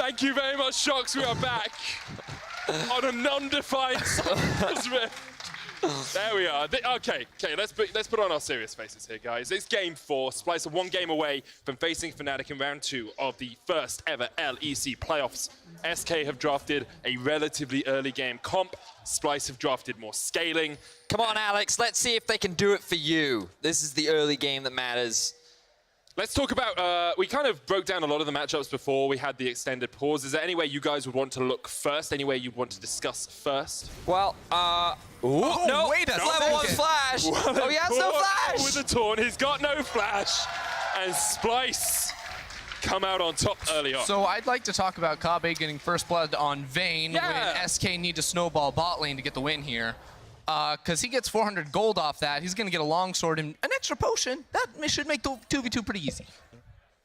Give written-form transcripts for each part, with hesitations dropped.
Thank you very much, Shocks. We are back on a non-defined Cypher's Rift. There we are. Okay, let's put on our serious faces here, guys. It's game 4. Splyce are 1 game away from facing Fnatic in round 2 of the first ever LEC playoffs. SK have drafted a relatively early game comp. Splyce have drafted more scaling. Come on, Alex. Let's see if they can do it for you. This is the early game that matters. Let's talk about, we kind of broke down a lot of the matchups before we had the extended pause. Is there any way you guys would want to look first? Any way you'd want to discuss first? Well, no, wait a level 1 flash. Oh, he has no flash. With the taunt, he's got no flash. And Splyce come out on top early on. So I'd like to talk about Kobbe getting first blood on Vayne when SK need to snowball bot lane to get the win here. Because he gets 400 gold off that. He's going to get a longsword and an extra potion. That should make the 2v2 pretty easy.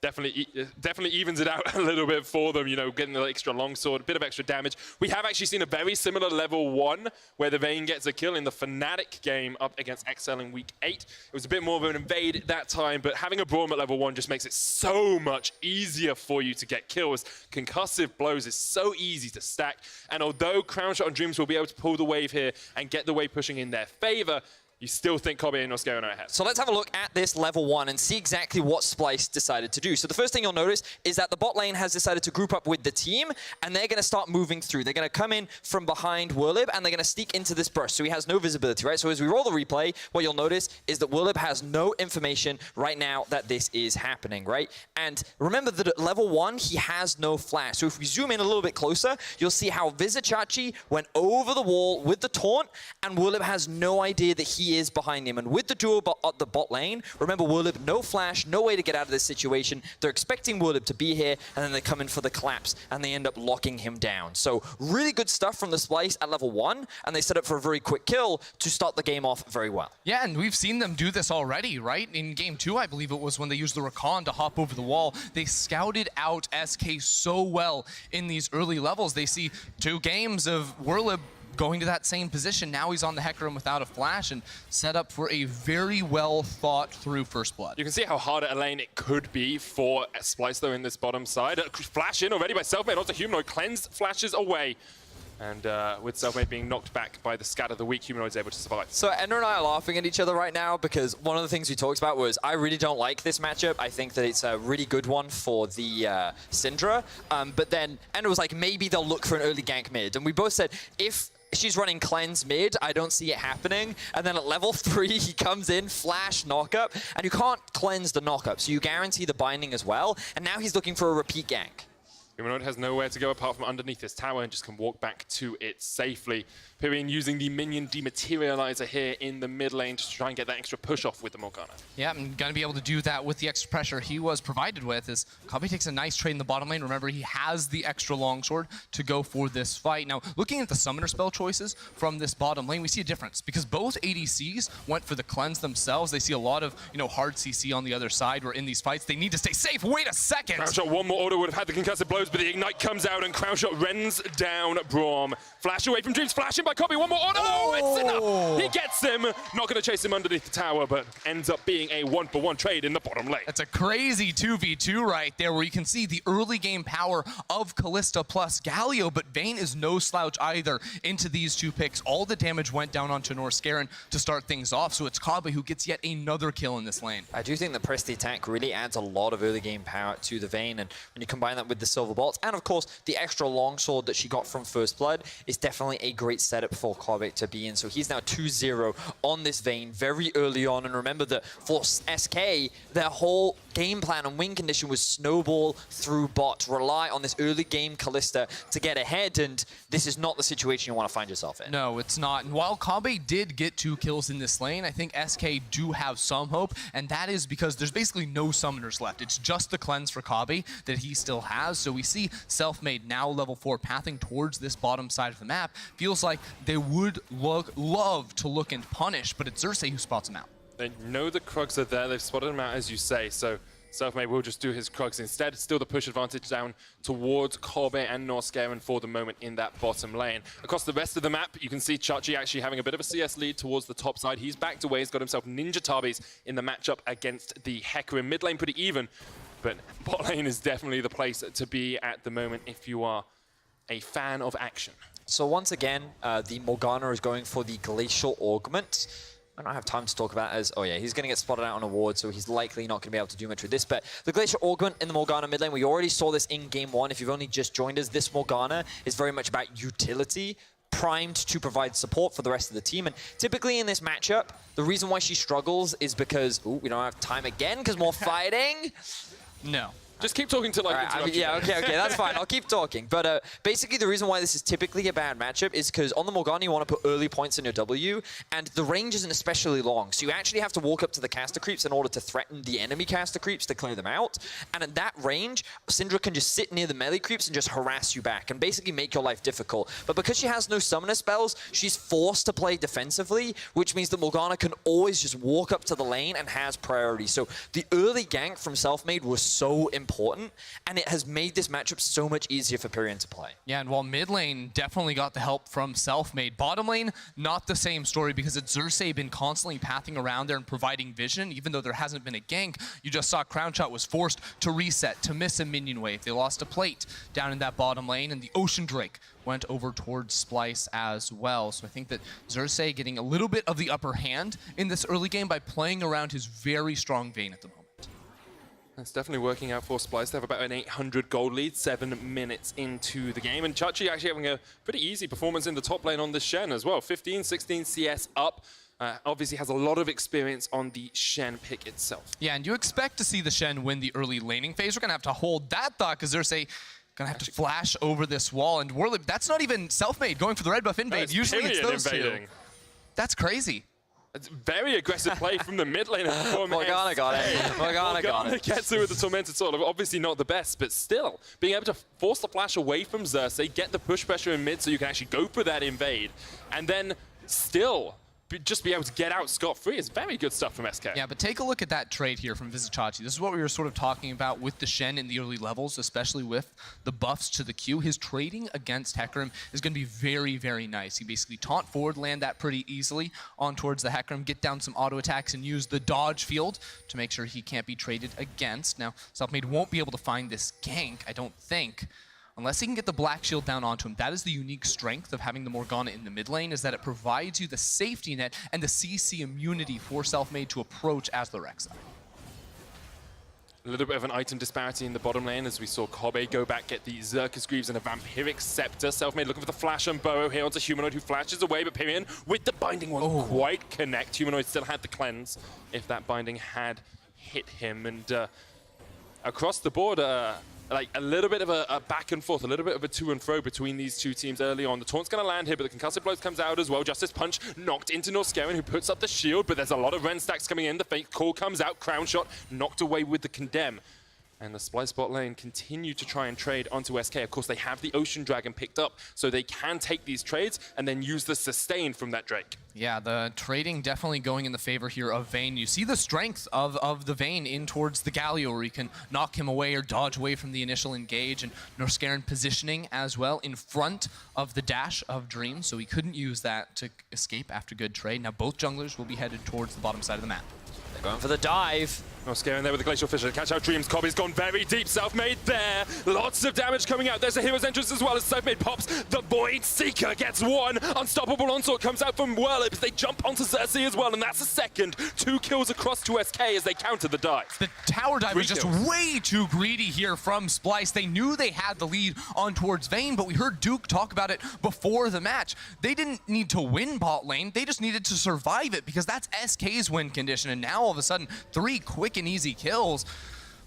Definitely evens it out a little bit for them, you know, getting the extra longsword, a bit of extra damage. We have actually seen a very similar level 1 where the Vayne gets a kill in the Fnatic game up against XL in week 8. It was a bit more of an invade at that time, but having a Braum at level 1 just makes it so much easier for you to get kills. Concussive blows is so easy to stack, and although Crownshot and Dreams will be able to pull the wave here and get the wave pushing in their favor, you still think Kobbe and Norskeren are ahead. So let's have a look at this level 1 and see exactly what Splyce decided to do. So the first thing you'll notice is that the bot lane has decided to group up with the team, and they're going to start moving through. They're going to come in from behind Werlyb, and they're going to sneak into this burst. So he has no visibility, right? So as we roll the replay, what you'll notice is that Werlyb has no information right now that this is happening, right? And remember that at level 1, he has no flash. So if we zoom in a little bit closer, you'll see how Vizicsacsi went over the wall with the taunt, and Werlyb has no idea that he is behind him. And with the duo at the bot lane, remember Werlyb, no flash, no way to get out of this situation. They're expecting Werlyb to be here, and then they come in for the collapse, and they end up locking him down. So really good stuff from the Splyce at level 1, and they set up for a very quick kill to start the game off very well. Yeah, and we've seen them do this already, right? In game 2, I believe it was when they used the Recon to hop over the wall. They scouted out SK so well in these early levels. They see 2 games of Werlyb going to that same position. Now he's on the Hecarim without a flash and set up for a very well thought through first blood. You can see how hard a lane it could be for Splyce though in this bottom side. Flash in already by Selfmade, also Humanoid cleanse flashes away. And with Selfmade being knocked back by the scat of the week, Humanoid's able to survive. So Ender and I are laughing at each other right now because one of the things we talked about was I really don't like this matchup. I think that it's a really good one for the Syndra. But then Ender was like, maybe they'll look for an early gank mid. And we both said, if she's running cleanse mid, I don't see it happening. And then at level 3, he comes in, flash, knockup, and you can't cleanse the knockup. So you guarantee the binding as well. And now he's looking for a repeat gank. Humanoid has nowhere to go apart from underneath this tower and just can walk back to it safely. Pirean using the minion dematerializer here in the mid lane just to try and get that extra push off with the Morgana. Yeah, I'm going to be able to do that with the extra pressure he was provided with as Kobbe takes a nice trade in the bottom lane. Remember, he has the extra longsword to go for this fight. Now, looking at the summoner spell choices from this bottom lane, we see a difference because both ADCs went for the cleanse themselves. They see a lot of, hard CC on the other side where in these fights they need to stay safe. Wait a second! Crownshot, one more order would have had the concussive blows, but the ignite comes out and Crownshot rends down Braum. Flash away from Dreams, flashing by Kobbe, one more order! Oh, it's enough! He gets him, not going to chase him underneath the tower, but ends up being a 1-for-1 trade in the bottom lane. That's a crazy 2v2 right there, where you can see the early game power of Kalista plus Galio, but Vayne is no slouch either into these 2 picks. All the damage went down onto Norskeren to start things off, so it's Kobbe who gets yet another kill in this lane. I do think the press the attack really adds a lot of early game power to the Vayne, and when you combine that with the silver bolts, and of course the extra longsword that she got from First Blood is definitely a great setup for Kobbe to be in. So he's now 2-0 on this Vayne very early on, and remember that for SK, their whole game plan and win condition was snowball through bot, rely on this early game Kalista to get ahead, and this is not the situation you want to find yourself in. No, it's not. And while Kobbe did get 2 kills in this lane, I think SK do have some hope, and that is because there's basically no summoners left. It's just the cleanse for Kobbe that he still has. So we see Selfmade now level 4 pathing towards this bottom side of the map. Feels like they would love to look and punish, but it's Xerxe who spots him out. They know the Krugs are there, they've spotted him out as you say, so Selfmade will just do his Krugs instead. Still the push advantage down towards Kobbe and Norskeren for the moment in that bottom lane. Across the rest of the map, you can see Chachi actually having a bit of a CS lead towards the top side. He's backed away, he's got himself Ninja Tabis in the matchup against the Hecarim. Mid lane pretty even. But bot lane is definitely the place to be at the moment if you are a fan of action. So once again, the Morgana is going for the Glacial Augment. I don't have time to talk about it as, oh yeah, he's going to get spotted out on a ward, so he's likely not going to be able to do much with this. But the Glacial Augment in the Morgana mid lane, we already saw this in Game 1. If you've only just joined us, this Morgana is very much about utility, primed to provide support for the rest of the team. And typically in this matchup, the reason why she struggles is because, ooh, we don't have time again because more fighting. No. Just keep talking to yeah, okay, that's fine. I'll keep talking. But basically, the reason why this is typically a bad matchup is because on the Morgana, you want to put early points in your W, and the range isn't especially long. So you actually have to walk up to the caster creeps in order to threaten the enemy caster creeps to clear them out. And at that range, Syndra can just sit near the melee creeps and just harass you back and basically make your life difficult. But because she has no summoner spells, she's forced to play defensively, which means that Morgana can always just walk up to the lane and has priority. So the early gank from Selfmade was so important, and it has made this matchup so much easier for Pirean to play. Yeah, and while mid lane definitely got the help from Selfmade, bottom lane, not the same story because it's Xerxe been constantly pathing around there and providing vision, even though there hasn't been a gank. You just saw Crownshot was forced to reset, to miss a minion wave. They lost a plate down in that bottom lane, and the Ocean Drake went over towards Splyce as well. So I think that Xerxe getting a little bit of the upper hand in this early game by playing around his very strong Vayne at the moment. It's definitely working out for Splyce. They have about an 800 gold lead, 7 minutes into the game. And Chachi actually having a pretty easy performance in the top lane on the Shen as well. 15, 16 CS up. Obviously has a lot of experience on the Shen pick itself. Yeah, and you expect to see the Shen win the early laning phase. We're going to have to hold that thought because there's going to have to flash over this wall. And Werlyb, that's not even Selfmade going for the red buff invade. Usually it's those two. That's crazy. It's very aggressive play from the mid lane. Morgana got it. Morgana got it. Gets it with the Tormented Sword. Obviously not the best, but still, being able to force the flash away from Xerxe, get the push pressure in mid so you can actually go for that invade, and then still just be able to get out scot-free is very good stuff from SK. Yeah, but take a look at that trade here from Vizicsacsi. This is what we were sort of talking about with the Shen in the early levels, especially with the buffs to the Q. His trading against Hecarim is going to be very, very nice. He basically taunt forward, land that pretty easily on towards the Hecarim, get down some auto attacks, and use the dodge field to make sure he can't be traded against. Now, Selfmade won't be able to find this gank, I don't think, unless he can get the Black Shield down onto him. That is the unique strength of having the Morgana in the mid lane, is that it provides you the safety net and the CC immunity for Selfmade to approach as the Rek'Sai. A little bit of an item disparity in the bottom lane as we saw Kobbe go back, get the Xerxe Greaves and a Vampiric Scepter. Selfmade looking for the flash on Burrow here onto Humanoid, who flashes away, but Pirean with the binding won't quite connect. Humanoid still had the cleanse if that binding had hit him. And across the board, like a little bit of a back and forth, a little bit of a to and fro between these two teams early on. The taunt's going to land here, but the concussive blows comes out as well. Justice Punch knocked into Norskeren, who puts up the shield, but there's a lot of Ren stacks coming in. The fake call comes out. Crownshot knocked away with the condemn. And the Splyce bot lane continue to try and trade onto SK. Of course, they have the Ocean Dragon picked up, so they can take these trades and then use the sustain from that Drake. Yeah, the trading definitely going in the favor here of Vayne. You see the strength of the Vayne in towards the Galio, where you can knock him away or dodge away from the initial engage, and Norskeren positioning as well in front of the dash of Dream, so he couldn't use that to escape after good trade. Now both junglers will be headed towards the bottom side of the map. They're going for the dive. Norskeren there with the Glacial Fissure. Catch out Dreams. Kobbe's gone very deep. Selfmade there. Lots of damage coming out. There's a Hero's Entrance as well as Selfmade pops. The Void Seeker gets one. Unstoppable Onslaught comes out from Werlyb. They jump onto Xerxe as well, and that's a second. 2 kills across to SK as they counter the dive. The tower dive was just way too greedy here from Splyce. They knew they had the lead on towards Vayne, but we heard Duke talk about it before the match. They didn't need to win bot lane. They just needed to survive it because that's SK's win condition. And now all of a sudden, 3 quick and easy kills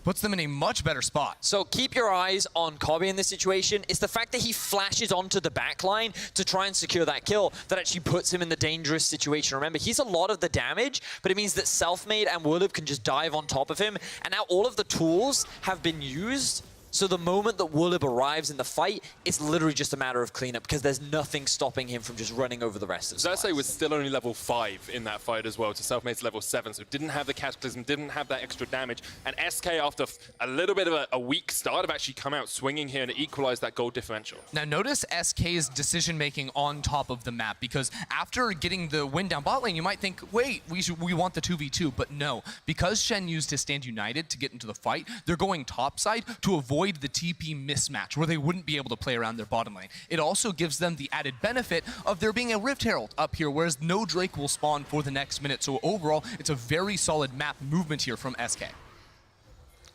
puts them in a much better spot. So keep your eyes on Kobbe in this situation. It's the fact that he flashes onto the backline to try and secure that kill that actually puts him in the dangerous situation. Remember, he's a lot of the damage, but it means that Selfmade and Werlyb can just dive on top of him. And now all of the tools have been used So the moment that Werlyb arrives in the fight, it's literally just a matter of cleanup because there's nothing stopping him from just running over the rest of Splyce. Xerxe was still only level 5 in that fight as well to Selfmade's level 7, so didn't have the Cataclysm, didn't have that extra damage. And SK, after a little bit of a weak start, have actually come out swinging here and equalized that gold differential. Now notice SK's decision-making on top of the map, because after getting the win down bot lane, you might think, wait, we want the 2v2, but no. Because Shen used his Stand United to get into the fight, they're going topside to avoid the TP mismatch where they wouldn't be able to play around their bottom lane. It also gives them the added benefit of there being a Rift Herald up here, whereas no Drake will spawn for the next minute. So overall, it's a very solid map movement here from SK.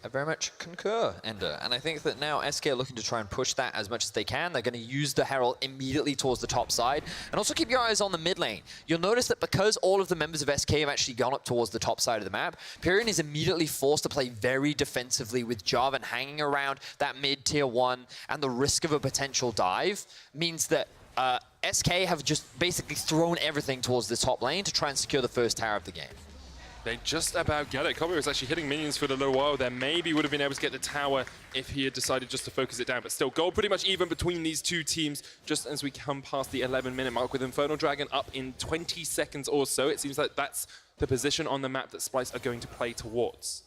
I very much concur, Ender. And I think that now SK are looking to try and push that as much as they can. They're going to use the Herald immediately towards the top side. And also keep your eyes on the mid lane. You'll notice that because all of the members of SK have actually gone up towards the top side of the map, Pirean is immediately forced to play very defensively with Jarvan hanging around that mid tier 1, and the risk of a potential dive means that SK have just basically thrown everything towards the top lane to try and secure the first tower of the game. They just about get it. Kobbe was actually hitting minions for a little while there. Maybe would have been able to get the tower if he had decided just to focus it down. But still, goal pretty much even between these two teams just as we come past the 11-minute mark with Infernal Dragon up in 20 seconds or so. It seems like that's the position on the map that Splyce are going to play towards.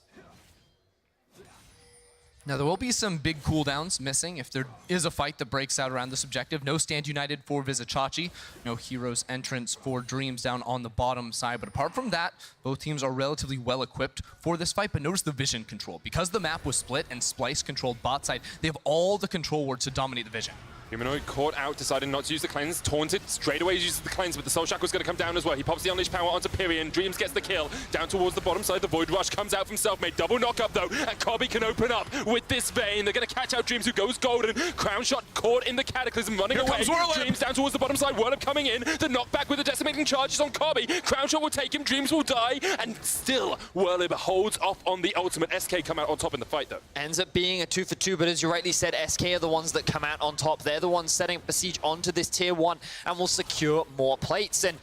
Now, there will be some big cooldowns missing if there is a fight that breaks out around this objective. No Stand United for Vizicsacsi, no Heroes entrance for Dreams down on the bottom side. But apart from that, both teams are relatively well equipped for this fight. But notice the vision control. Because the map was split and Splyce controlled bot side, they have all the control wards to dominate the vision. Humanoid caught out, decided not to use the cleanse, taunted, straight away uses the cleanse, but the Soul Shackle's going to come down as well. He pops the Unleashed Power onto Pirean, Dreams gets the kill, down towards the bottom side, the Void Rush comes out from Selfmade, double knock up though, and Kobbe can open up with this Vayne. They're going to catch out Dreams, who goes golden. Crownshot caught in the Cataclysm, running away. Dreams down towards the bottom side, Werlyb coming in, the knockback with the decimating charges on Kobbe. Crownshot will take him, Dreams will die, and still Werlyb holds off on the ultimate. SK come out on top in the fight though. Ends up being a 2-for-2, but as you rightly said, SK are the ones that come out on top. They're the ones setting up the siege onto this tier 1 and will secure more plates. And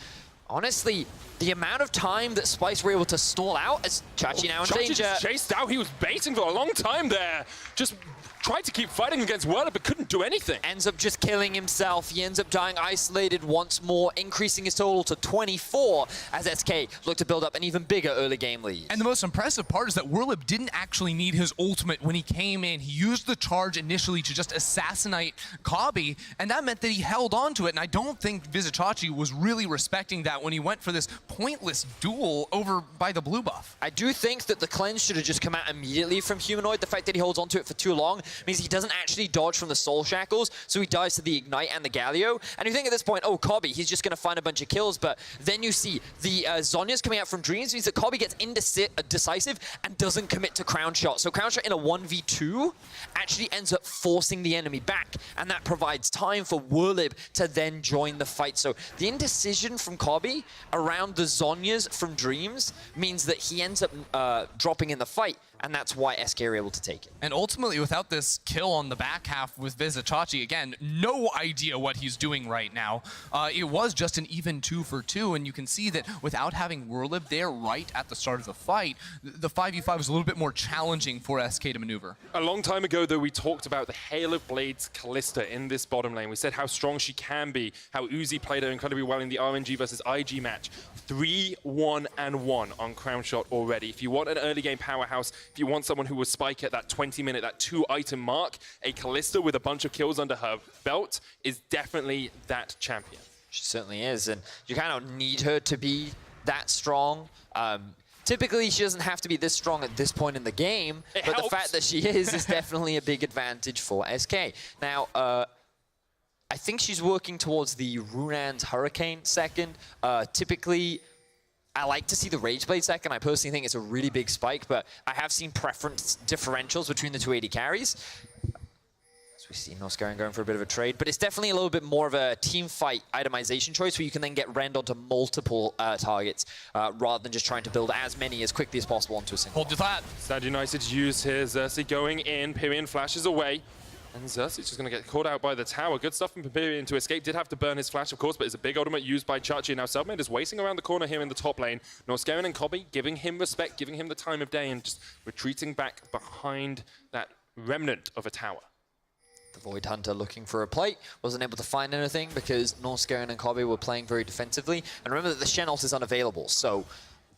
honestly, the amount of time that Splyce were able to stall out as Chachi now in danger. Just chased out. He was baiting for a long time there. Just tried to keep fighting against Werlyb, but couldn't do anything. Ends up just killing himself. He ends up dying isolated once more, increasing his total to 24 as SK look to build up an even bigger early game lead. And the most impressive part is that Werlyb didn't actually need his ultimate when he came in. He used the charge initially to just assassinate Kobbe, and that meant that he held on to it. And I don't think Vizicsacsi was really respecting that when he went for this pointless duel over by the blue buff. I do think that the cleanse should have just come out immediately from Humanoid. The fact that he holds onto it for too long means he doesn't actually dodge from the Soul Shackles, so he dies to the Ignite and the Galio. And you think at this point, oh, Kobbe, he's just going to find a bunch of kills, but then you see the Zhonya's coming out from Dreams, means that Kobbe gets indecisive and doesn't commit to Crownshot. So Crownshot in a 1v2 actually ends up forcing the enemy back, and that provides time for Werlyb to then join the fight. So the indecision from Kobbe around the Zhonya's from Dreams means that he ends up dropping in the fight, and that's why SK are able to take it. And ultimately, without this kill on the back half with Vizicsacsi, again, no idea what he's doing right now. It was just an even 2-for-2, and you can see that without having Werlyb there right at the start of the fight, the 5v5 was a little bit more challenging for SK to maneuver. A long time ago, though, we talked about the Hail of Blades Kalista in this bottom lane. We said how strong she can be, how Uzi played her incredibly well in the RNG versus IG match. 3-1-1 on Crownshot already. If you want an early game powerhouse, if you want someone who will spike at that 20-minute, that 2-item mark, a Kalista with a bunch of kills under her belt is definitely that champion. She certainly is, and you kind of need her to be that strong. Typically, she doesn't have to be this strong at this point in the game, but helps. The fact that she is definitely a big advantage for SK. Now, I think she's working towards the Runan's Hurricane second. Typically, I like to see the Rageblade second. I personally think it's a really big spike, but I have seen preference differentials between the two AD carries. As we see Norskeren going for a bit of a trade, but it's definitely a little bit more of a team fight itemization choice where you can then get rend onto multiple targets rather than just trying to build as many as quickly as possible onto a single. Hold your thought. Sad United use here. Xerxe going in. Pirean flashes away. And Xerxe is just going to get caught out by the tower. Good stuff from Pirean to escape. Did have to burn his flash, of course, but it's a big ultimate used by Chachi. Now Selfmade is waiting around the corner here in the top lane. Norskeren and Kobbe giving him respect, giving him the time of day, and just retreating back behind that remnant of a tower. The Void Hunter looking for a plate, wasn't able to find anything because Norskeren and Kobbe were playing very defensively. And remember that the Shen ult is unavailable, so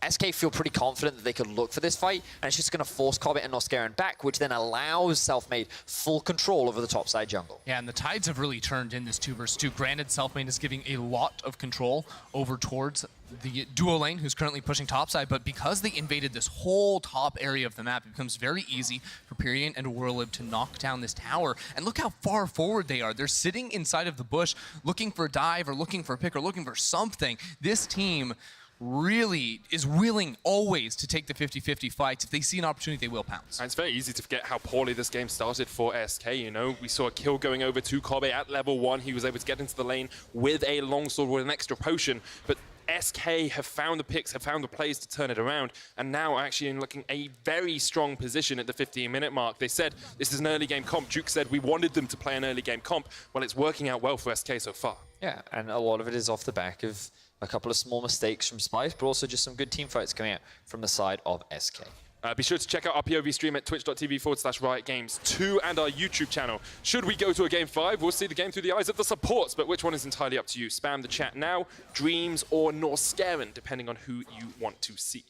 SK feel pretty confident that they could look for this fight, and it's just going to force Kobbe and Norskeren back, which then allows Selfmade full control over the topside jungle. Yeah, and the tides have really turned in this 2 versus 2. Granted, Selfmade is giving a lot of control over towards the duo lane, who's currently pushing topside, but because they invaded this whole top area of the map, it becomes very easy for Pirean and Werlyb to knock down this tower. And look how far forward they are. They're sitting inside of the bush, looking for a dive, or looking for a pick, or looking for something. This team really is willing always to take the 50-50 fights. If they see an opportunity, they will pounce. And it's very easy to forget how poorly this game started for SK, you know. We saw a kill going over to Kobbe at level 1. He was able to get into the lane with a longsword with an extra potion, but SK have found the picks, have found the plays to turn it around, and now actually in looking a very strong position at the 15-minute mark. They said this is an early game comp. Duke said we wanted them to play an early game comp. Well, it's working out well for SK so far. Yeah, and a lot of it is off the back of a couple of small mistakes from Splyce, but also just some good team fights coming out from the side of SK. Be sure to check out our POV stream at twitch.tv/RiotGames2 and our YouTube channel. Should we go to a Game 5, we'll see the game through the eyes of the supports, but which one is entirely up to you. Spam the chat now, Dreams or Norskeren, depending on who you want to see.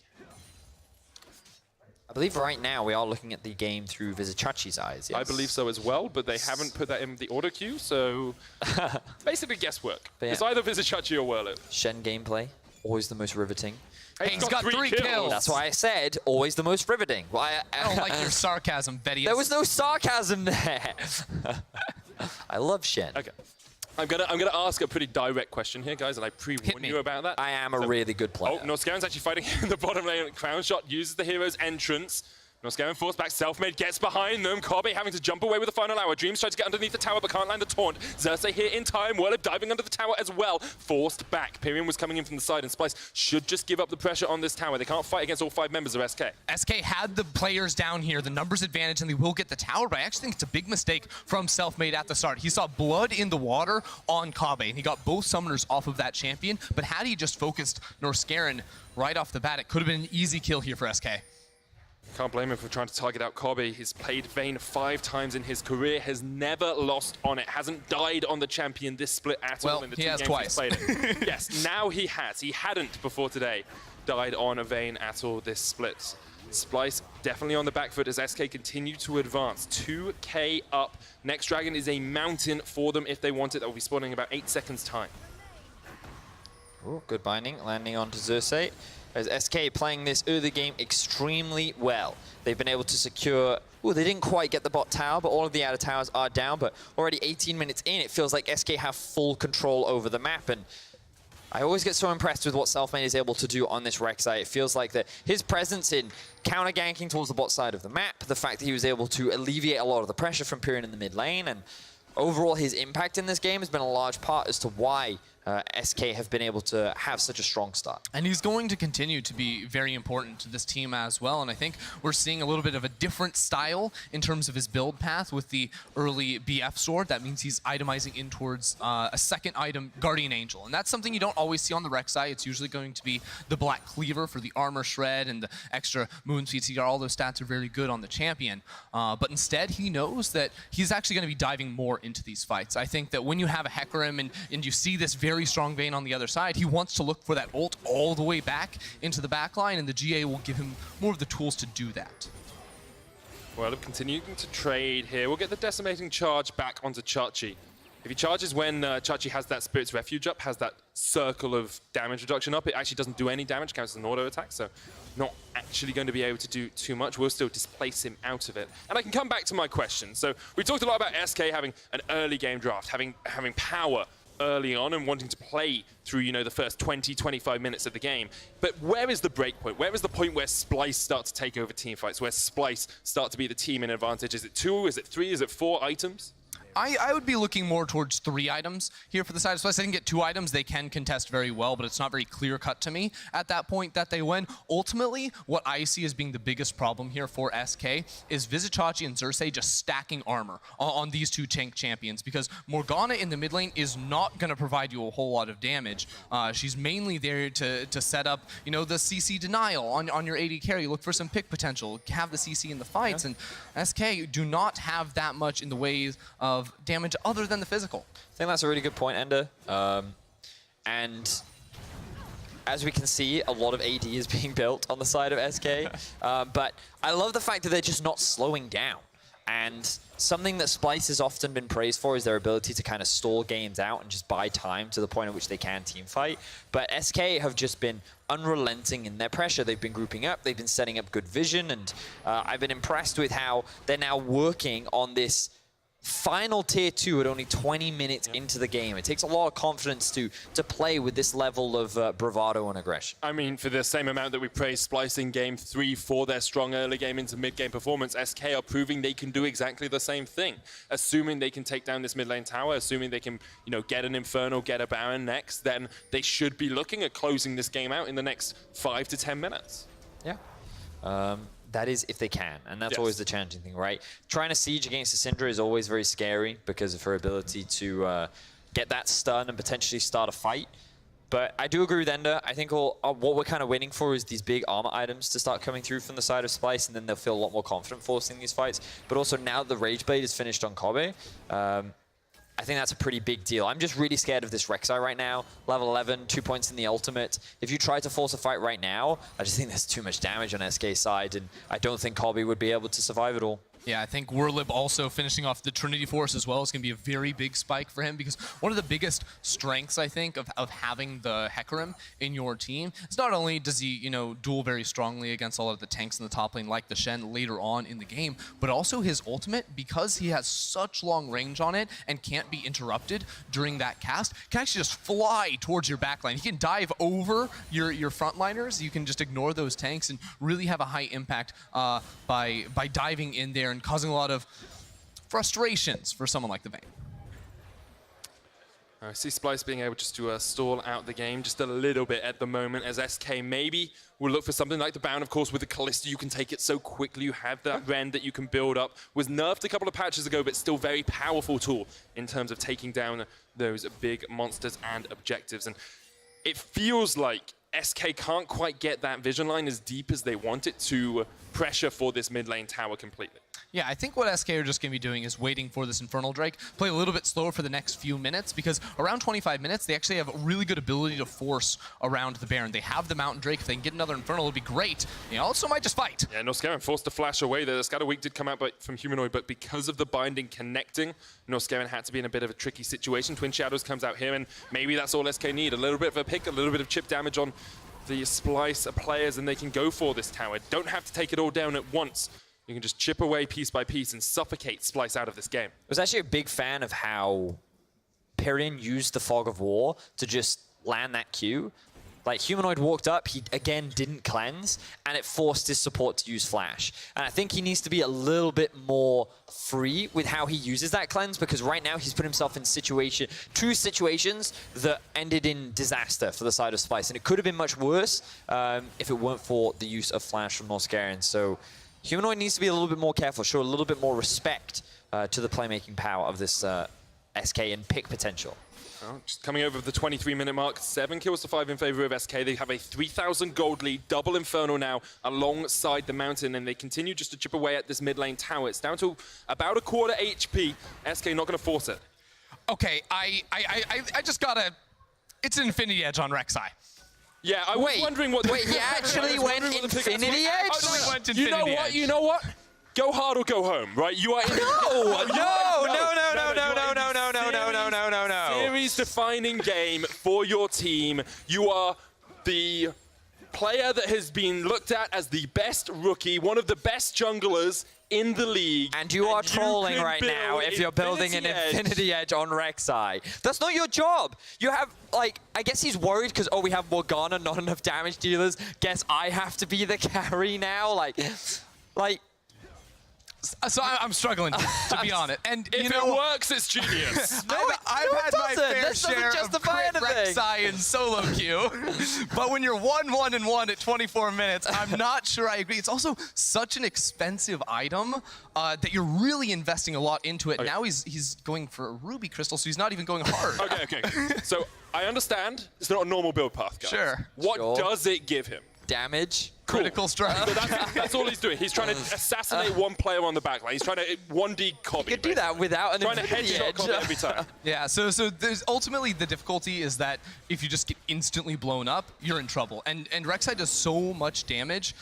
I believe right now we are looking at the game through Vizicsacsi's eyes, yes? I believe so as well, but they haven't put that in the order queue, so basically guesswork. Yeah. It's either Vizicsacsi or Werlyb. Shen gameplay, always the most riveting. Hey, he's got 3 kills. That's why I said always the most riveting. I don't like your sarcasm, Vedius. There was no sarcasm there. I love Shen. Okay. I'm gonna ask a pretty direct question here, guys, and I pre-warned you about that. I am a really good player. Oh, Norskeren's actually fighting in the bottom lane. Crownshot uses the hero's entrance. Norskeren forced back, Selfmade gets behind them. Kobbe having to jump away with the final hour. Dreams tries to get underneath the tower but can't land the taunt. Xerxe here in time. Werlyb diving under the tower as well. Forced back. Pirean was coming in from the side and Splyce should just give up the pressure on this tower. They can't fight against all 5 members of SK. SK had the players down here, the numbers advantage, and they will get the tower, but I actually think it's a big mistake from Selfmade at the start. He saw blood in the water on Kobbe, and he got both summoners off of that champion, but had he just focused Norskeren right off the bat, it could have been an easy kill here for SK. Can't blame him for trying to target out Kobbe. He's played Vayne 5 times in his career, has never lost on it, hasn't died on the champion this split at all in the 2 games he's played it. Yes, now he has. He hadn't before today died on a Vayne at all this split. Splyce definitely on the back foot as SK continue to advance. 2k up. Next Dragon is a mountain for them if they want it. That will be spawning in about 8 seconds time. Ooh, good binding, landing onto Xerxe. As SK playing this early game extremely well. They've been able to secure... Ooh, they didn't quite get the bot tower, but all of the outer towers are down. But already 18 minutes in, it feels like SK have full control over the map. And I always get so impressed with what Selfmade is able to do on this Rek'Sai. It feels like that his presence in counter-ganking towards the bot side of the map, the fact that he was able to alleviate a lot of the pressure from Pirean in the mid lane, and overall his impact in this game has been a large part as to why SK have been able to have such a strong start. And he's going to continue to be very important to this team as well, and I think we're seeing a little bit of a different style in terms of his build path with the early BF sword. That means he's itemizing in towards a second item, Guardian Angel, and that's something you don't always see on the Rek'Sai. It's usually going to be the Black Cleaver for the armor shred and the extra moon speed CR. All those stats are very good on the champion, but instead he knows that he's actually going to be diving more into these fights. I think that when you have a Hecarim and you see this very strong Vayne on the other side, he wants to look for that ult all the way back into the back line, and the GA will give him more of the tools to do that. Well, continuing to trade here. We'll get the decimating charge back onto Chachi. If he charges when Chachi has that Spirit's Refuge up, has that circle of damage reduction up, it actually doesn't do any damage, counts as an auto attack, so not actually going to be able to do too much. We'll still displace him out of it. And I can come back to my question. So we talked a lot about SK having an early game draft, having power early on and wanting to play through, you know, the first 20, 25 minutes of the game. But where is the break point? Where is the point where Splyce start to take over team fights, where Splyce start to be the team in advantage? Is it 2? Is it 3? Is it 4 items? I would be looking more towards 3 items here for the side of Splyce. I didn't get 2 items. They can contest very well, but it's not very clear-cut to me at that point that they win. Ultimately, what I see as being the biggest problem here for SK is Vizicsacsi and Xerxe just stacking armor on these 2 tank champions, because Morgana in the mid lane is not going to provide you a whole lot of damage. She's mainly there to set up, you know, the CC denial on your AD carry, look for some pick potential, have the CC in the fights, and SK do not have that much in the ways of damage other than the physical. I think that's a really good point, Ender. And as we can see, a lot of AD is being built on the side of SK. But I love the fact that they're just not slowing down. And something that Splyce has often been praised for is their ability to kind of stall games out and just buy time to the point at which they can team fight. But SK have just been unrelenting in their pressure. They've been grouping up, they've been setting up good vision, and I've been impressed with how they're now working on this final tier 2 at only 20 minutes into the game. It takes a lot of confidence to play with this level of bravado and aggression. I mean, for the same amount that we praised Splyce in Game 3 for their strong early game into mid-game performance, SK are proving they can do exactly the same thing. Assuming they can take down this mid lane tower, assuming they can, you know, get an Infernal, get a Baron next, then they should be looking at closing this game out in the next 5 to 10 minutes. Yeah. That is if they can, and that's always the challenging thing, right? Trying to siege against the Syndra is always very scary because of her ability to get that stun and potentially start a fight. But I do agree with Ender. I think what we're kind of waiting for is these big armor items to start coming through from the side of Splyce, and then they'll feel a lot more confident forcing these fights. But also now that the Rage Blade is finished on Kobbe, I think that's a pretty big deal. I'm just really scared of this Rek'Sai right now. Level 11, 2 points in the ultimate. If you try to force a fight right now, I just think there's too much damage on SK's side, and I don't think Kobbe would be able to survive it all. Yeah, I think Werlyb also finishing off the Trinity Force as well is going to be a very big spike for him, because one of the biggest strengths, I think, of having the Hecarim in your team is not only does he, you know, duel very strongly against a lot of the tanks in the top lane like the Shen later on in the game, but also his ultimate, because he has such long range on it and can't be interrupted during that cast, can actually just fly towards your backline. He can dive over your frontliners. You can just ignore those tanks and really have a high impact by diving in there and causing a lot of frustrations for someone like the Vayne. I see Splyce being able just to stall out the game just a little bit at the moment, as SK maybe will look for something like the Baron. Of course, with the Kalista, you can take it so quickly. You have that rend that you can build up. Was nerfed a couple of patches ago, but still very powerful tool in terms of taking down those big monsters and objectives. And it feels like SK can't quite get that vision line as deep as they want it to pressure for this mid lane tower completely. Yeah, I think what SK are just going to be doing is waiting for this Infernal Drake, play a little bit slower for the next few minutes, because around 25 minutes, they actually have a really good ability to force around the Baron. They have the Mountain Drake. If they can get another Infernal, it'll be great. They also might just fight. Yeah, Norskeren forced to flash away there. The Scatter Weak did come out from Humanoid, but because of the binding connecting, Norskeren had to be in a bit of a tricky situation. Twin Shadows comes out here, and maybe that's all SK need. A little bit of a pick, a little bit of chip damage on the Splyce players, and they can go for this tower. Don't have to take it all down at once. You can just chip away piece by piece and suffocate Splyce out of this game. I was actually a big fan of how Pirean used the Fog of War to just land that Q. Like, Humanoid walked up, he again didn't cleanse, and it forced his support to use Flash. And I think he needs to be a little bit more free with how he uses that cleanse, because right now he's put himself in two situations that ended in disaster for the side of Splyce. And it could have been much worse if it weren't for the use of Flash from Norskeren. So Humanoid needs to be a little bit more careful, show a little bit more respect to the playmaking power of this SK and pick potential. Well, just coming over the 23-minute mark, 7 kills to 5 in favor of SK. They have a 3,000 gold lead, double Infernal now alongside the Mountain, and they continue just to chip away at this mid lane tower. It's down to about a quarter HP. SK not going to force it. Okay, I just gotta... It's an Infinity Edge on Rek'Sai. Yeah, I was wondering what... Wait, he actually went Infinity Edge? You know what? Go hard or go home, right? You are in series-defining game for your team. You are the player that has been looked at as the best rookie, one of the best junglers in the league. And you are trolling right now if you're building an Infinity Edge on Rek'Sai. That's not your job. You have, like, I guess he's worried because, oh, we have Morgana, not enough damage dealers. Guess I have to be the carry now? Like... So I'm struggling, to be honest. And If you know, it works, it's genius. I've had my fair share of justify crit anything. Rek'Sai and solo queue, but when you're 1-1-1 at 24 minutes, I'm not sure I agree. It's also such an expensive item that you're really investing a lot into it. Okay. Now he's going for a ruby crystal, so he's not even going hard. Okay. So I understand it's not a normal build path, guys. Sure. What Sure. does it give him? Damage. Critical strike. So that's all he's doing. He's trying to assassinate one player on the back line. He's trying to 1D Kobbe. You could do that without an Trying to infinity headshot edge. Kobbe every time. Yeah, so there's ultimately the difficulty is that if you just get instantly blown up, you're in trouble. And Rek'Sai does so much damage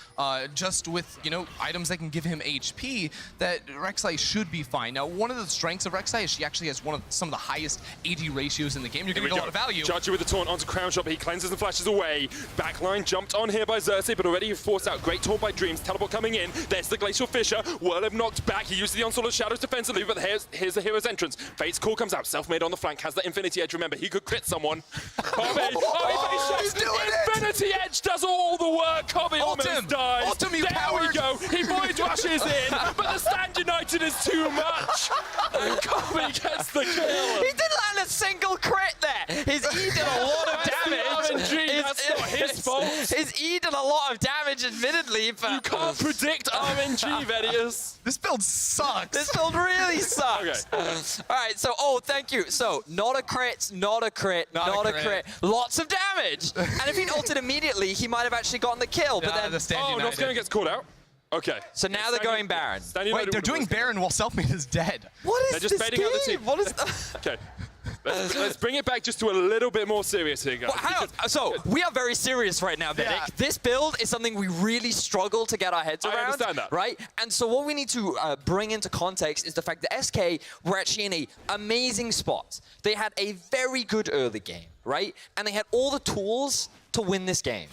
just with, you know, items that can give him HP that Rek'Sai should be fine. Now, one of the strengths of Rek'Sai is she actually has some of the highest AD ratios in the game. You're going to get a lot of value. Jarvan with the taunt onto Crownshot, but he cleanses and flashes away. Backline jumped on here by Xerxe, but already forced out. Great taunt by Dreams. Teleport coming in. There's the Glacial Fissure. Werlyb knocked back. He uses the Onslaught of Shadows defensively, but here's the hero's entrance. Fate's call comes out. Selfmade on the flank. Has the Infinity Edge. Remember, he could crit someone. Kobbe. He's doing it! Infinity Edge does all the work. Kobbe Ult him. almost dies. Ult him, you there coward. we go. He void rushes in, but the Stand United is too much. And Kobbe gets the kill. He didn't land a single crit there. His E did a lot of damage. RNG, that's not his fault. His E did a lot of damage, admittedly, but You can't predict RNG, Vedius. This build sucks. this build really sucks. Okay. All right, so, thank you. So, not a crit, not a crit, not a crit. Lots of damage. And if he'd ulted immediately, he might have actually gotten the kill. But then, the Stand Oh, United. Norskeren gets called out. Okay. so now they're going Baron. Wait, they're doing Baron while Selfmade is dead. What is They're just this baiting out the game? team. What is Okay. Let's bring it back just to a little bit more serious here, guys. So, we are very serious right now, Vedic. Yeah. This build is something we really struggle to get our heads I around. understand that. Right? And so what we need to bring into context is the fact that SK were actually in an amazing spot. They had a very good early game, right? And they had all the tools to win this game.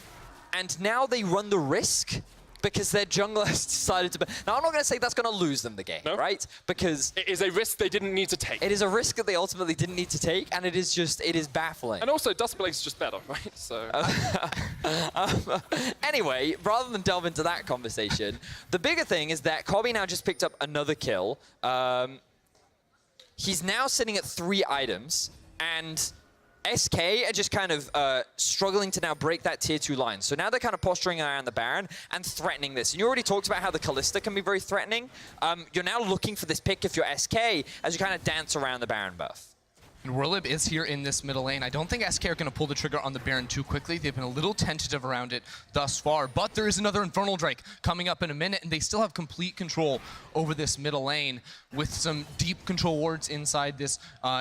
And now they run the risk because their jungler has decided to... Now, I'm not going to say that's going to lose them the game, No. right? Because It is a risk they didn't need to take. it is a risk that they ultimately didn't need to take, and it is baffling. And also, Duskblade's just better, right? So. Anyway, rather than delve into that conversation, the bigger thing is that Kobbe now just picked up another kill. He's now sitting at 3 items, and SK are just kind of struggling to now break that tier 2 line. So now they're kind of posturing around the Baron and threatening this. And you already talked about how the Kalista can be very threatening. You're now looking for this pick if you're SK as you kind of dance around the Baron buff. And Werlyb is here in this middle lane. I don't think SK are going to pull the trigger on the Baron too quickly. They've been a little tentative around it thus far, but there is another Infernal Drake coming up in a minute, and they still have complete control over this middle lane with some deep control wards inside this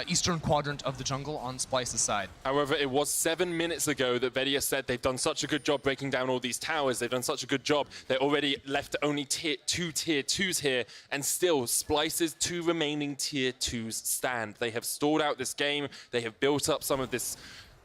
eastern quadrant of the jungle on Splyce's side. However, it was 7 minutes ago that Vedius said they've done such a good job breaking down all these towers. They've done such a good job. They already left only tier 2s here, and still Splyce's 2 remaining tier 2s stand. They have stalled out this game. They have built up some of these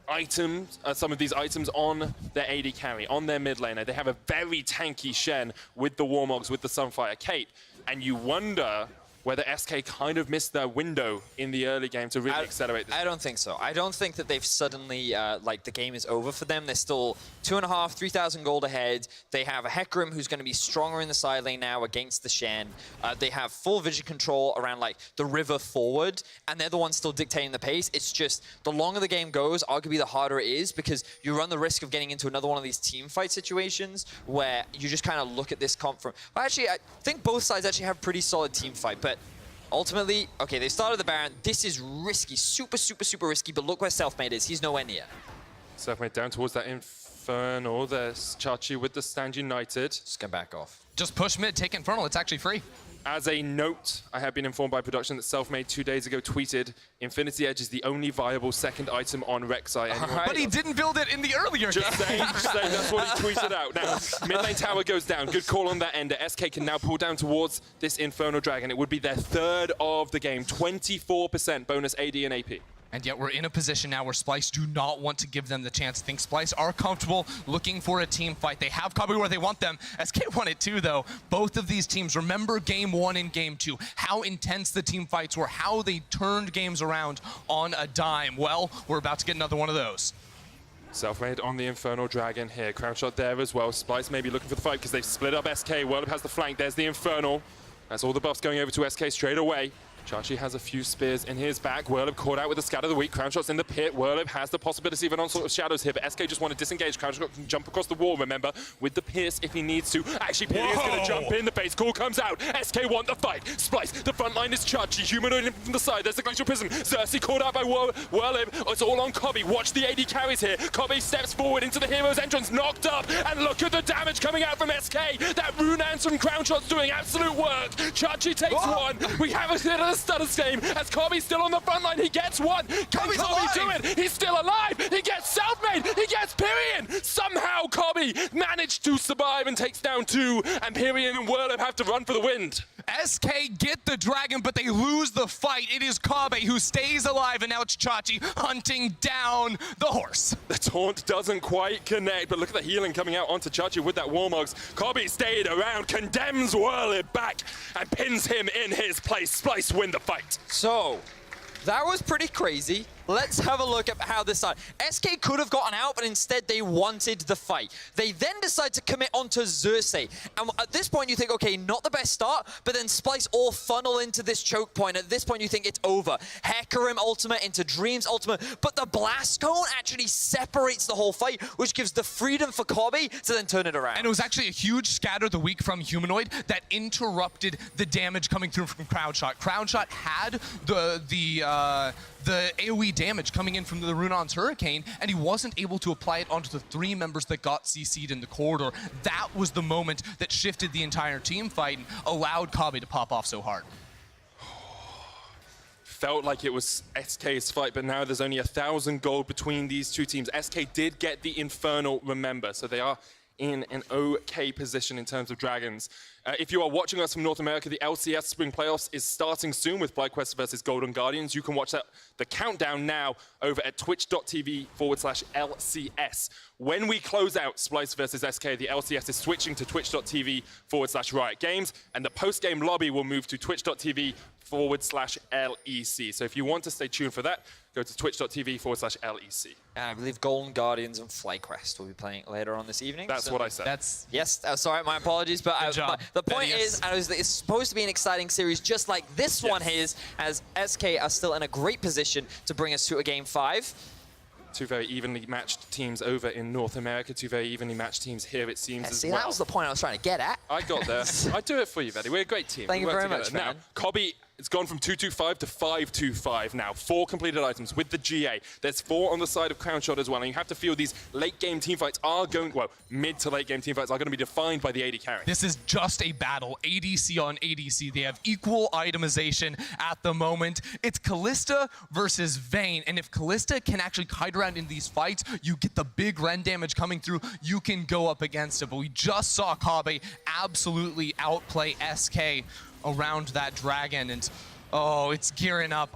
items on their AD carry, on their mid laner. They have a very tanky Shen with the Warmogs, with the Sunfire Cape, and you wonder whether SK kind of missed their window in the early game to really accelerate this. I don't think so. I don't think that they've suddenly, like, the game is over for them. They're still 2,500, 3,000 gold ahead. They have a Hecarim who's going to be stronger in the side lane now against the Shen. They have full vision control around, like, the river forward, and they're the ones still dictating the pace. It's just, the longer the game goes, arguably the harder it is, because you run the risk of getting into another one of these team fight situations where you just kind of look at this comp from... Well, actually, I think both sides actually have pretty solid team fight, but ultimately, okay, they started the Baron. This is risky, super, super, super risky, but look where Selfmade is. He's nowhere near. Selfmade down towards that Infernal. There's Chachi with the Stand United. Just gonna back off. Just push mid, take Infernal. It's actually free. As a note, I have been informed by production that Selfmade 2 days ago tweeted, Infinity Edge is the only viable second item on Rek'Sai. But he didn't build it in the earlier game. Just saying, that's what he tweeted out. Now, mid lane tower goes down. Good call on that ender. SK can now pull down towards this Infernal Dragon. It would be their 3rd of the game. 24% bonus AD and AP. And yet we're in a position now where Splyce do not want to give them the chance. I think Splyce are comfortable looking for a team fight. They have Kobbe where they want them. SK won it too, though. Both of these teams, remember game 1 and game 2, how intense the team fights were, how they turned games around on a dime. Well, we're about to get another one of those. Selfmade on the Infernal Dragon here. Crownshot there as well. Splyce may be looking for the fight because they've split up SK. Werlyb has the flank. There's the Infernal. That's all the buffs going over to SK straight away. Xerxe has a few spears in his back. Werlyb caught out with the scatter of the week. Crownshot's in the pit. Werlyb has the possibility of an onslaught of shadows here, but SK just want to disengage. Crownshot can jump across the wall, remember, with the pierce if he needs to. Actually, Pirean's going to jump in. The base call comes out. SK want the fight. Splyce, the front line is Xerxe. Humanoid in from the side. There's the Glacial Prism. Xerxe caught out by Werlyb. It's all on Kobbe. Watch the AD carries here. Kobbe steps forward into the hero's entrance, knocked up, and look at the damage coming out from SK. That rune ants from Crownshot's doing absolute work. Xerxe takes one. We have a bit of a stutter game. As Kobbe's still on the front line, he gets one. Can Kobbe do it? He's still alive. He gets Selfmade. He gets Pirean. Somehow Kobbe managed to survive and takes down two, and Pirean and Werlyb have to run for the wind. SK get the dragon, but they lose the fight. It is Kobbe who stays alive, and now it's Xerxe hunting down the horse. The taunt doesn't quite connect, but look at the healing coming out onto Xerxe with that Warmogs. Kobbe stayed around, condemns Werlyb back, and pins him in his place. Splyce win the fight. So, that was pretty crazy. Let's have a look at how this started. SK could have gotten out, but instead they wanted the fight. They then decide to commit onto Xerxe. And at this point you think, okay, not the best start, but then Splyce all funnel into this choke point. At this point you think it's over. Hecarim ultimate into Dreams ultimate, but the Blast Cone actually separates the whole fight, which gives the freedom for Kobbe to then turn it around. And it was actually a huge scatter of the week from Humanoid that interrupted the damage coming through from Crownshot. Crownshot had the AoE damage coming in from the Runon's Hurricane, and he wasn't able to apply it onto the three members that got CC'd in the corridor. That was the moment that shifted the entire team fight and allowed Kobbe to pop off so hard. Felt like it was SK's fight, but now there's only 1,000 gold between these two teams. SK did get the Infernal, remember, so they are in an okay position in terms of dragons. If you are watching us from North America, the LCS Spring Playoffs is starting soon with FlyQuest versus Golden Guardians. You can watch the countdown now over at twitch.tv/LCS. When we close out Splyce versus SK, the LCS is switching to twitch.tv/Riot Games, and the post-game lobby will move to twitch.tv/LEC. So if you want to stay tuned for that, go to twitch.tv/LEC. And I believe Golden Guardians and FlyQuest will be playing later on this evening. That's what I said. Yes, sorry, my apologies, but the point Vedius. is, it's supposed to be an exciting series just like this one is, as SK are still in a great position to bring us to a Game 5. Two very evenly matched teams over in North America, two very evenly matched teams here, it seems, as See, well. that was the point I was trying to get at. I got there. I do it for you, Vedi. We're a great team. Thank we you work very together. much, man. Now, Kobbe, it's gone from 225 to 525 now. 4 completed items with the GA. There's 4 on the side of Crownshot as well, and you have to feel these late-game teamfights are going, well, mid to late-game teamfights are going to be defined by the AD carry. This is just a battle, ADC on ADC. They have equal itemization at the moment. It's Kalista versus Vayne, and if Kalista can actually kite around in these fights, you get the big Ren damage coming through, you can go up against it. But we just saw Kobbe absolutely outplay SK around that dragon, and oh, it's gearing up.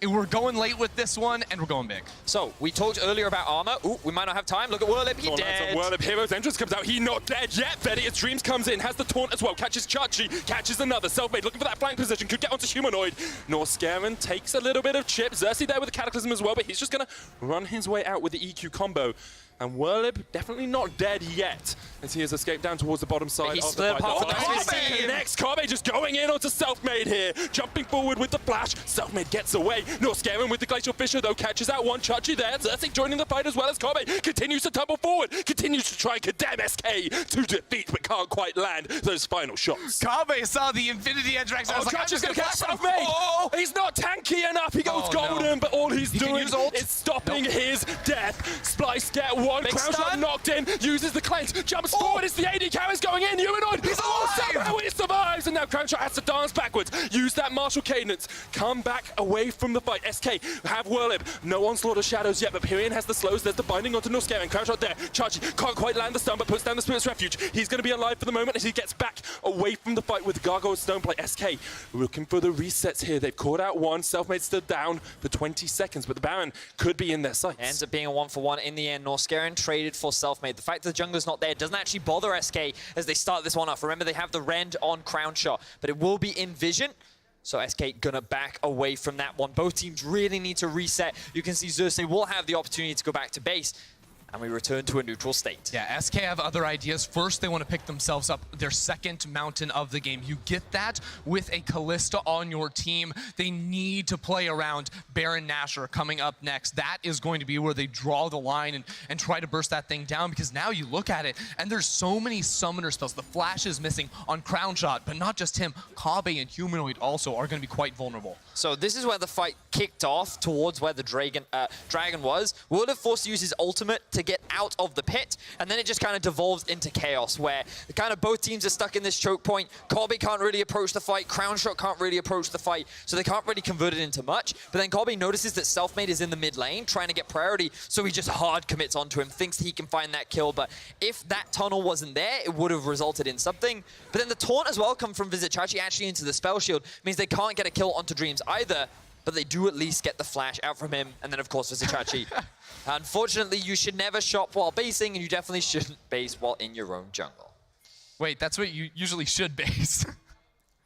We're going late with this one, and we're going big. So, we talked earlier about armor. Ooh, we might not have time. Look at Werlyb, he dead. Werlyb, Hero's entrance comes out. He not dead yet. Vedius Dreams comes in, has the taunt as well, catches Xerxe, catches another. Selfmade looking for that flank position, could get onto Humanoid. Norskeren takes a little bit of chip. Xerxe there with the Cataclysm as well, but he's just going to run his way out with the EQ combo. And Werlyb definitely not dead yet, as he has escaped down towards the bottom side of the fight. Kobbe Next, Kobbe just going in onto Selfmade here, jumping forward with the flash. Selfmade gets away. Norskeren with the Glacial Fissure though catches out one. Xerxe there. Xerxe joining the fight as well as Kobbe continues to tumble forward, continues to try and condemn SK to defeat, but can't quite land those final shots. Kobbe saw the Infinity Edge Rex. Xerxe's gonna catch Selfmade. Oh, he's not tanky enough. He goes golden, but all he's doing is stopping his death. Splyce get one. Crownshot knocked in, uses the cleanse, jumps forward. It's the AD carries going in. Humanoid. He's somehow he survives, and now Crownshot has to dance backwards. Use that martial cadence. Come back away from the fight. SK have Werlyb. No onslaught of shadows yet, but Pirean has the slows. There's the binding onto Norskeren. Crownshot there. Xerxe can't quite land the stun, but puts down the Spirit's Refuge. He's going to be alive for the moment as he gets back away from the fight with Gargoyle Stoneplay. SK looking for the resets here. They've caught out one. Selfmade stood down for 20 seconds, but the Baron could be in their sights. Ends up being a 1-for-1 in the end. Norskeren traded for Selfmade. The fact that the jungler's not there doesn't actually bother SK as they start this one off. Remember, they have the Rend on Crownshot, but it will be in vision. So SK gonna back away from that one. Both teams really need to reset. You can see Xerxe will have the opportunity to go back to base. and we return to a neutral state. Yeah, SK have other ideas. First, they want to pick themselves up their second mountain of the game. You get that with a Kalista on your team. They need to play around Baron Nashor coming up next. That is going to be where they draw the line and try to burst that thing down, because now you look at it and there's so many summoner spells. The flash is missing on Crownshot, but not just him. Kobbe and Humanoid also are going to be quite vulnerable. So this is where the fight kicked off towards where the dragon was. Werlyb forced to use his ultimate to get out of the pit, and then it just kind of devolves into chaos where kind of both teams are stuck in this choke point. Kobbe can't really approach the fight, Crownshot can't really approach the fight, so they can't really convert it into much. But then Kobbe notices that Selfmade is in the mid lane trying to get priority, so he just hard commits onto him, thinks he can find that kill, but if that tunnel wasn't there, it would have resulted in something. But then the taunt as well come from Vizicsacsi actually into the spell shield, means they can't get a kill onto Dreams either, but they do at least get the flash out from him, and then of course Vizicsacsi. Unfortunately, you should never shop while basing, and you definitely shouldn't base while in your own jungle. Wait, that's what you usually should base.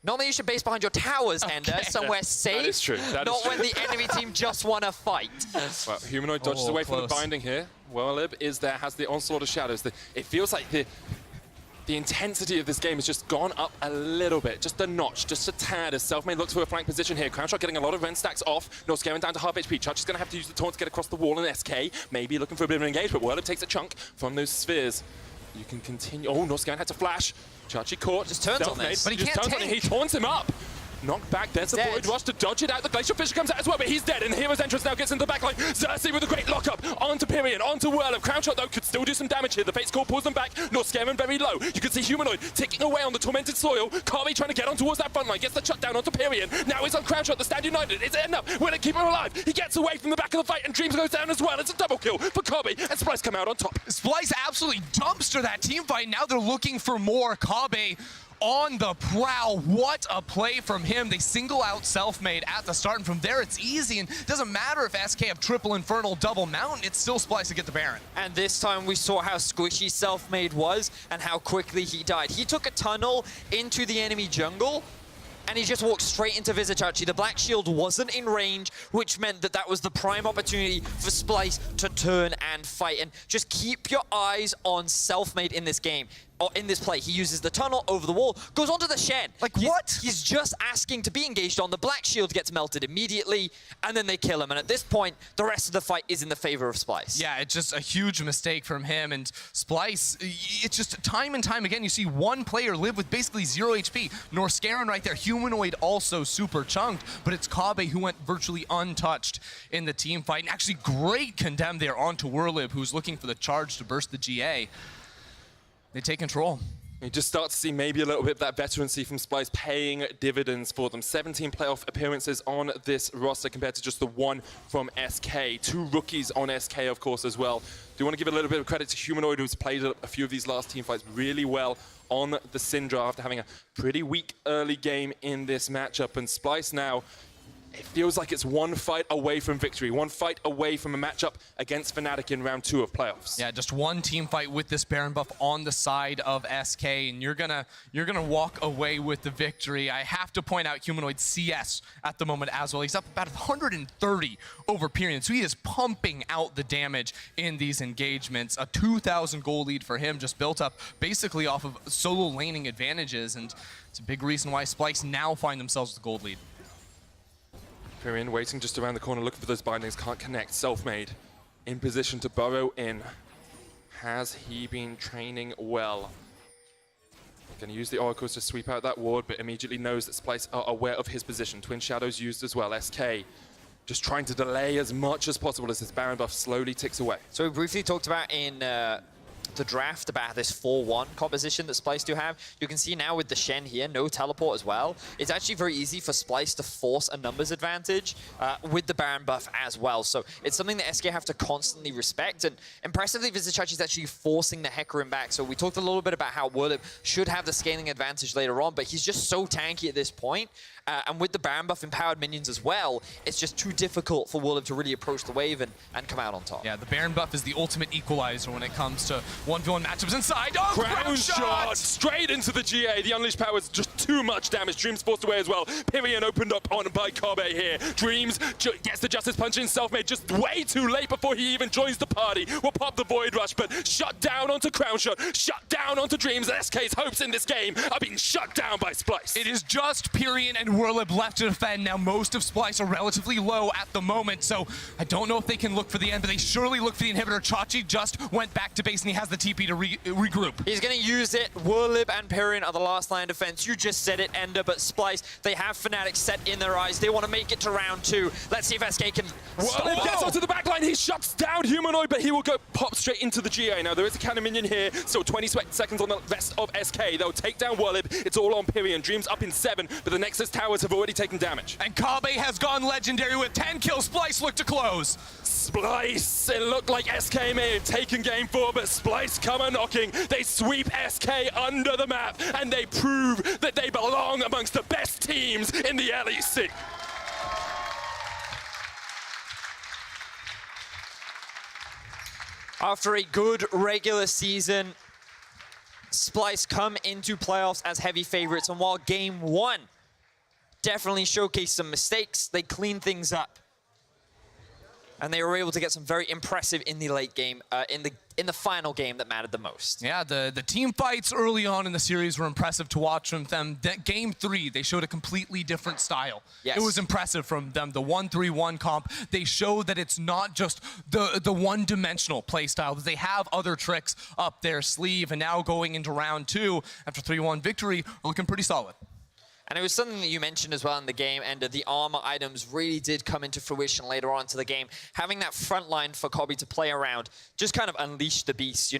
Normally you should base behind your towers, Ender, somewhere safe. That is true. Not when the enemy team just want to fight. Well, Humanoid dodges away from the binding here. Werlyb is there, has the onslaught of shadows. It feels like the intensity of this game has just gone up a little bit, just a notch, just a tad, as Selfmade looks for a flank position here. Crownshot getting a lot of rend stacks off. Norskeren down to half HP. Chudge is going to have to use the taunt to get across the wall, and SK maybe looking for a bit of an engage, but Werlyb takes a chunk from those spheres. You can continue. Oh, Norskeren had to flash. Chachi caught. Just turns on this. But he can't take. He taunts him up. Knocked back, there's the Void Rush to dodge it out. The Glacial Fisher comes out as well, but he's dead, and Hero's Entrance now gets into the backline. Xerxe with a great lockup onto Pirean, onto Werlyb. Crownshot, though, could still do some damage here. The Fate's Call pulls them back. Norskeren very low. You can see Humanoid ticking away on the Tormented Soil. Kobbe trying to get on towards that front line. Gets the shutdown onto Pirean. Now he's on Crownshot, the Stand United. Is it enough? Will it keep him alive? He gets away from the back of the fight, and Dreams goes down as well. It's a double kill for Kobbe, and Splyce come out on top. Splyce absolutely dumpster that team fight. Now they're looking for more. Kobbe on the prowl. What a play from him. They single out Selfmade at the start, and from there it's easy, and it doesn't matter if SK have triple Infernal, double Mountain, it's still Splyce to get the Baron. And this time we saw how squishy Selfmade was and how quickly he died. He took a tunnel into the enemy jungle, and he just walked straight into Vizicsacsi. The Black Shield wasn't in range, which meant that that was the prime opportunity for Splyce to turn and fight. And just keep your eyes on Selfmade in this game. Or in this play, he uses the tunnel over the wall, goes onto the Shen. Like, what? He's just asking to be engaged on. The Black Shield gets melted immediately, and then they kill him. And at this point, the rest of the fight is in the favor of Splyce. Yeah, it's just a huge mistake from him, and Splyce, it's just time and time again, you see one player live with basically 0 HP. Norskeren right there, Humanoid also super chunked, but it's Kobbe who went virtually untouched in the team fight. And actually great condemn there onto Werlyb, who's looking for the charge to burst the GA. They take control. You just start to see maybe a little bit of that veterancy from Splyce paying dividends for them. 17 playoff appearances on this roster compared to just the one from SK. 2 rookies on SK, of course, as well. Do want to give a little bit of credit to Humanoid, who's played a few of these last team fights really well on the Syndra after having a pretty weak early game in this matchup. And Splyce now, it feels like it's one fight away from victory, one fight away from a matchup against Fnatic in round 2 of playoffs. Yeah, just one team fight with this Baron buff on the side of SK, and you're gonna walk away with the victory. I have to point out Humanoid CS at the moment as well. He's up about 130 over Pirean, so he is pumping out the damage in these engagements. A 2,000 goal lead for him, just built up basically off of solo laning advantages, and it's a big reason why Splyce now find themselves with the gold lead. Pirean waiting just around the corner, looking for those bindings, can't connect. Selfmade in position to burrow in. Has he been training well? Going to use the oracles to sweep out that ward, but immediately knows that Splyce are aware of his position. Twin Shadows used as well. SK just trying to delay as much as possible as this Baron buff slowly ticks away. So we briefly talked about in the draft about this 4-1 composition that Splyce do have. You can see now with the Shen here, no teleport as well. It's actually very easy for Splyce to force a numbers advantage with the Baron buff as well. So it's something that SK have to constantly respect. And impressively, Vizicsacsi is actually forcing the Hecarim back. So we talked a little bit about how Werlyb should have the scaling advantage later on, but he's just so tanky at this point. And with the Baron buff empowered minions as well, it's just too difficult for Werlyb to really approach the wave and come out on top. Yeah, the Baron buff is the ultimate equalizer when it comes to 1v1 matchups inside. Oh, Crownshot straight into the GA. The unleashed power is just too much damage. Dreams forced away as well. Pirean opened up on by Kobbe here. Dreams gets the Justice Punch in. Selfmade just way too late before he even joins the party. Will pop the Void Rush, but shut down onto Crownshot. Shut down onto Dreams. SK's hopes in this game are being shut down by Splyce. It is just Pirean and Werlyb left to defend. Now most of Splyce are relatively low at the moment, so I don't know if they can look for the end, but they surely look for the inhibitor. Chachi just went back to base and he has the TP to regroup. He's going to use it. Werlyb and Pirean are the last line of defense. You just said it, Ender, but Splyce, they have Fnatic set in their eyes. They want to make it to round 2. Let's see if SK can... Werlyb gets onto the backline. He shuts down Humanoid, but he will go pop straight into the GA. Now, there is a cannon minion here. Still 20 seconds on the rest of SK. They'll take down Werlyb. It's all on Pirean. Dreams up in 7, but the Nexus towers have already taken damage. And Kobbe has gone legendary with 10 kills. Splyce look to close. Splyce, it looked like SK may have taken game 4, but Splyce come a-knocking. They sweep SK under the map, and they prove that they belong amongst the best teams in the LEC. After a good regular season, Splyce come into playoffs as heavy favorites, and while game 1 definitely showcased some mistakes, they cleaned things up. And they were able to get some very impressive in the late game, in the final game that mattered the most. Yeah, the team fights early on in the series were impressive to watch from them. Game 3, they showed a completely different style. Yes. It was impressive from them. The 1-3-1 comp, they showed that it's not just the one-dimensional play style, that they have other tricks up their sleeve, and now going into round 2, after 3-1 victory, are looking pretty solid. And it was something that you mentioned as well in the game, and the armor items really did come into fruition later on to the game. Having that front line for Kobbe to play around just kind of unleashed the beast.